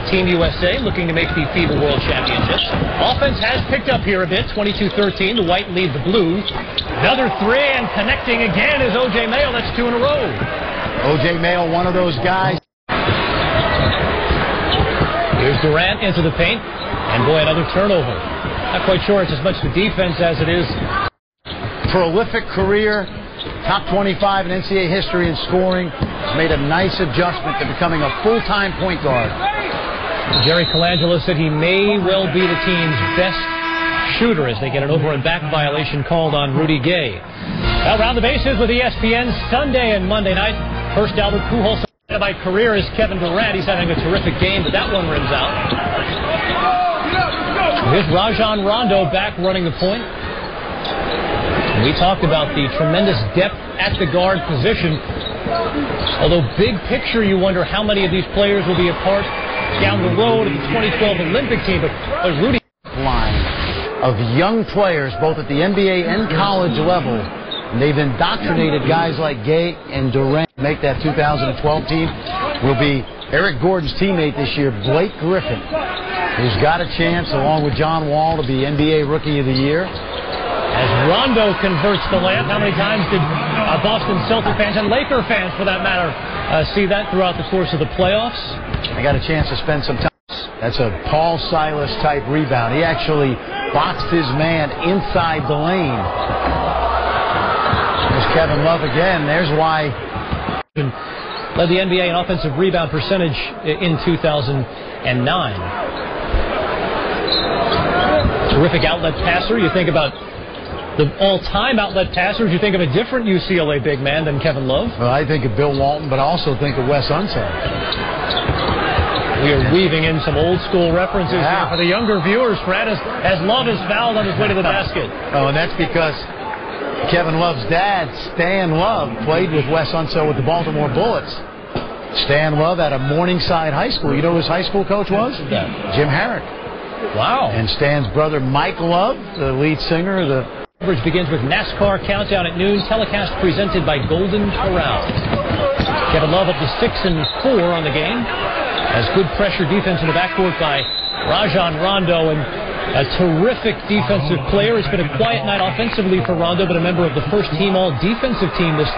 Team USA looking to make the FIBA World Championships. Offense has picked up here a bit. 22-13. The white lead the blue. Another three and connecting again is O.J. Mayo. That's two in a row. O.J. Mayo, one of those guys. Here's Durant into the paint. And boy, another turnover. Not quite sure it's as much the defense as it is. Prolific career. Top 25 in NCAA history in scoring. He's made a nice adjustment to becoming a full-time point guard. Jerry Colangelo said he may well be the team's best shooter as they get an over and back violation called on Rudy Gay. Now around the bases with ESPN Sunday and Monday night. First, Albert Pujols by career is Kevin Durant. He's having a terrific game, but that one rims out. Here's Rajon Rondo back running the point. We talked about the tremendous depth at the guard position. Although big picture, you wonder how many of these players will be a part down the road of the 2012 Olympic team. But Rudy line of young players, both at the NBA and college level. And they've indoctrinated guys like Gay and Durant to make that 2012 team. Will be Eric Gordon's teammate this year, Blake Griffin, who's got a chance, along with John Wall, to be NBA Rookie of the Year. As Rondo converts the layup, how many times did Boston Celtics fans and Laker fans, for that matter, see that throughout the course of the playoffs? I got a chance to spend some time. That's a Paul Silas type rebound. He actually boxed his man inside the lane. There's Kevin Love again. There's why. Led the NBA in offensive rebound percentage in 2009. Terrific outlet passer. You think about the all-time outlet passers, you think of a different UCLA big man than Kevin Love? Well, I think of Bill Walton, but I also think of Wes Unseld. We are weaving in some old-school references here for the younger viewers, Fred, as Love is fouled on his way to the basket. Oh, and that's because Kevin Love's dad, Stan Love, played with Wes Unseld with the Baltimore Bullets. Stan Love at a Morningside High School. You know who his high school coach was? Jim Herrick. Wow. And Stan's brother, Mike Love, the lead singer of the... Coverage begins with NASCAR Countdown at noon. Telecast presented by Golden Corral. Kevin Love up to 6 and 4 on the game. Has good pressure defense in the backcourt by Rajon Rondo, and a terrific defensive player. It's been a quiet night offensively for Rondo, but a member of the first-team all-defensive team this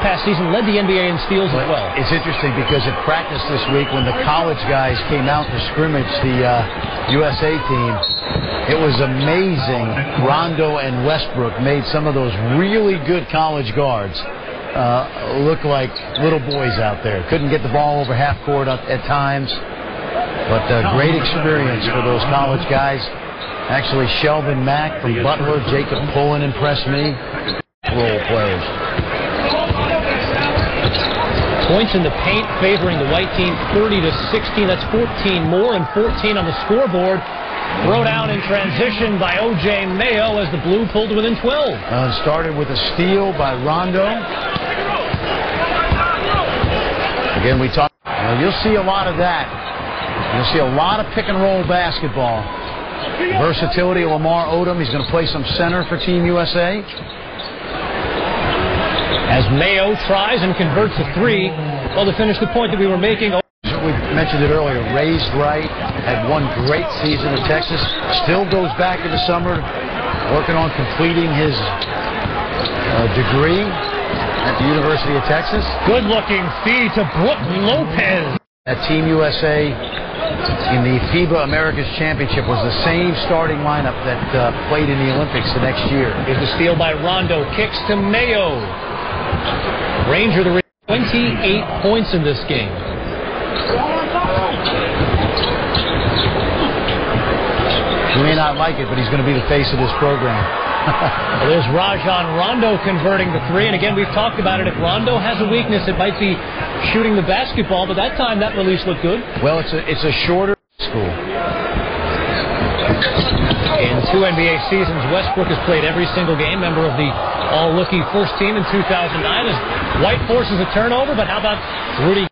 past season. Led the NBA in steals as well. It's interesting because at practice this week, when the college guys came out to scrimmage the USA team, it was amazing. Rondo and Westbrook made some of those really good college guards look like little boys out there. Couldn't get the ball over half court at times, but great experience for those college guys. Actually, Shelvin Mack from Butler, Jacob Pullen impressed me. Role players. Points in the paint favoring the white team, 30-16. That's 14 more and 14 on the scoreboard. Throw down in transition by O.J. Mayo as the blue pulled to within 12. Started with a steal by Rondo. Again, we talk. You'll see a lot of that. You'll see a lot of pick and roll basketball. Versatility of Lamar Odom. He's going to play some center for Team USA. As Mayo tries and converts a three. Well, to finish the point that we were making. We mentioned it earlier. Raised right, had one great season at Texas. Still goes back in the summer, working on completing his degree at the University of Texas. Good-looking feed to Brook Lopez. At Team USA in the FIBA Americas Championship was the same starting lineup that played in the Olympics the next year. Here's a steal by Rondo. Kicks to Mayo. Ranger the 28 points in this game. He may not like it, but he's going to be the face of this program. Well, there's Rajon Rondo converting the three, and again, we've talked about it. If Rondo has a weakness, it might be shooting the basketball, but that time that release looked good. Well, it's a shorter school. In 2 NBA seasons, Westbrook has played every single game, member of the all-rookie first team in 2009. As White forces a turnover, but how about Rudy?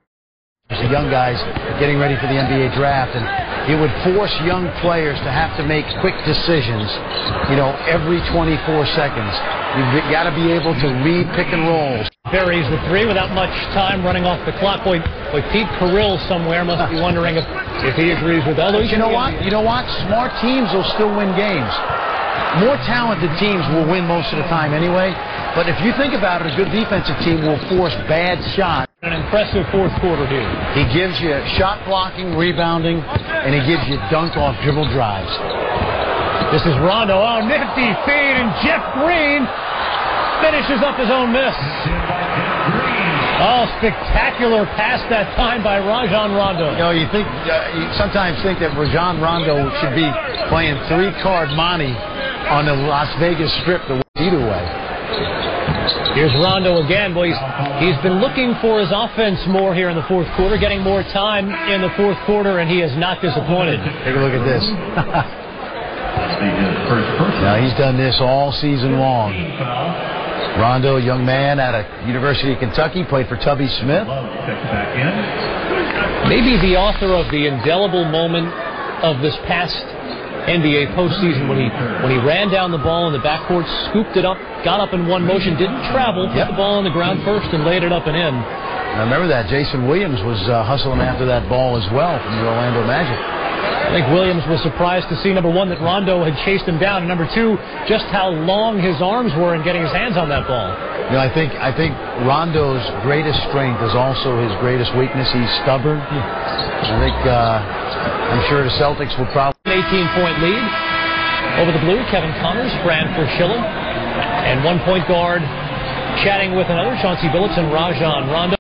The young guys getting ready for the NBA draft, and it would force young players to have to make quick decisions, every 24 seconds. You've got to be able to read pick and rolls. Buries the three without much time running off the clock. Boy, Pete Carrill somewhere must be wondering if he agrees with others. You know what? Smart teams will still win games. More talented teams will win most of the time anyway. But if you think about it, a good defensive team will force bad shots. An impressive fourth quarter here. He gives you shot blocking, rebounding, and he gives you dunk off dribble drives. This is Rondo. Oh, nifty feed, and Jeff Green finishes up his own miss. Oh, spectacular pass that time by Rajon Rondo. You sometimes think that Rajon Rondo should be playing 3-card monte on the Las Vegas Strip either way. Here's Rondo again. Boy, he's been looking for his offense more here in the fourth quarter, getting more time in the fourth quarter, and he is not disappointed. Take a look at this. Now, he's done this all season long. Rondo, a young man out of University of Kentucky, played for Tubby Smith. Maybe the author of the indelible moment of this past NBA postseason when he ran down the ball in the backcourt, scooped it up, got up in one motion, didn't travel, put the ball on the ground first, and laid it up and in. I remember that. Jason Williams was hustling after that ball as well from the Orlando Magic. I think Williams was surprised to see, number one, that Rondo had chased him down, and number two, just how long his arms were in getting his hands on that ball. I think Rondo's greatest strength is also his greatest weakness. He's stubborn. I'm sure the Celtics will probably... 18-point lead over the Blue. Kevin Connors, Fran Schiller, and one point guard chatting with another, Chauncey Billups and Rajon Rondo.